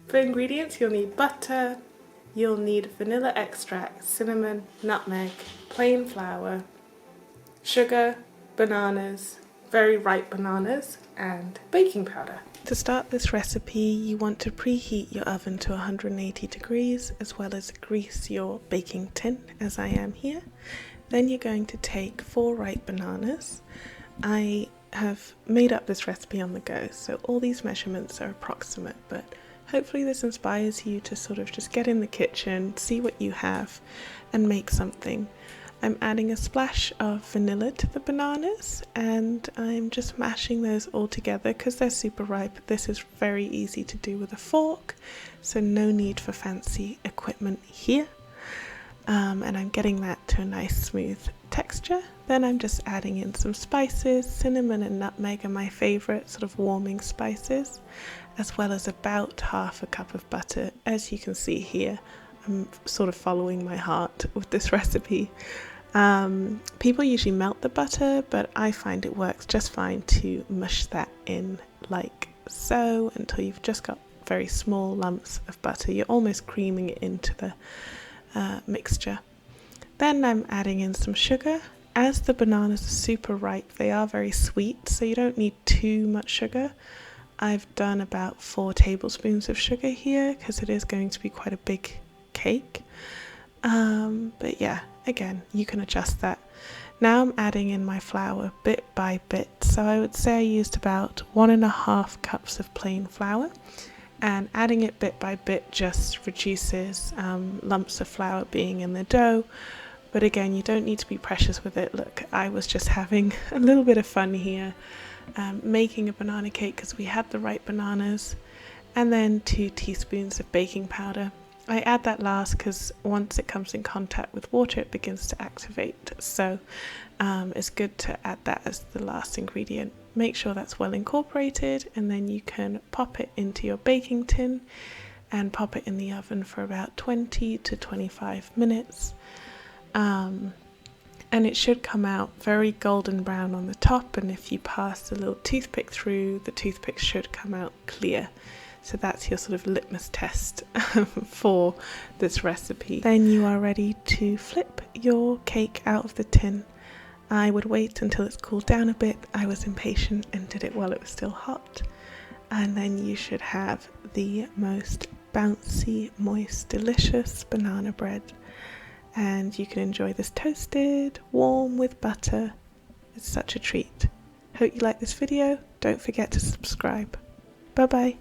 For ingredients, you'll need butter, you'll need vanilla extract, cinnamon, nutmeg, plain flour, sugar, bananas, very ripe bananas, and baking powder. To start this recipe, you want to preheat your oven to 180 degrees as well as grease your baking tin, as I am here. Then you're going to take 4 ripe bananas. I have made up this recipe on the go, so all these measurements are approximate, but hopefully this inspires you to sort of just get in the kitchen, see what you have, and make something. I'm adding a splash of vanilla to the bananas, and I'm just mashing those all together because they're super ripe. This is very easy to do with a fork, so no need for fancy equipment here. And I'm getting that to a nice smooth texture. Then I'm just adding in some spices. Cinnamon and nutmeg are my favorite sort of warming spices, as well as about half a cup of butter. As you can see here, I'm sort of following my heart with this recipe. People usually melt the butter, but I find it works just fine to mush that in like so until you've just got very small lumps of butter. You're almost creaming it into the mixture. Then I'm adding in some sugar. As the bananas are super ripe, they are very sweet, so you don't need too much sugar. I've done about 4 tablespoons of sugar here because it is going to be quite a big cake. But yeah, again, you can adjust that. Now I'm adding in my flour bit by bit. So I would say I used about 1.5 cups of plain flour. And adding it bit by bit just reduces lumps of flour being in the dough. But again, you don't need to be precious with it. Look, I was just having a little bit of fun here, making a banana cake because we had the right bananas. And then 2 teaspoons of baking powder. I add that last because once it comes in contact with water, it begins to activate. So it's good to add that as the last ingredient. Make sure that's well incorporated, and then you can pop it into your baking tin and pop it in the oven for about 20 to 25 minutes. And it should come out very golden brown on the top, and if you pass a little toothpick through, the toothpick should come out clear. So that's your sort of litmus test for this recipe. Then you are ready to flip your cake out of the tin. I would wait until it's cooled down a bit. I was impatient and did it while it was still hot. And then you should have the most bouncy, moist, delicious banana bread. And you can enjoy this toasted, warm with butter. It's such a treat. Hope you like this video. Don't forget to subscribe. Bye bye.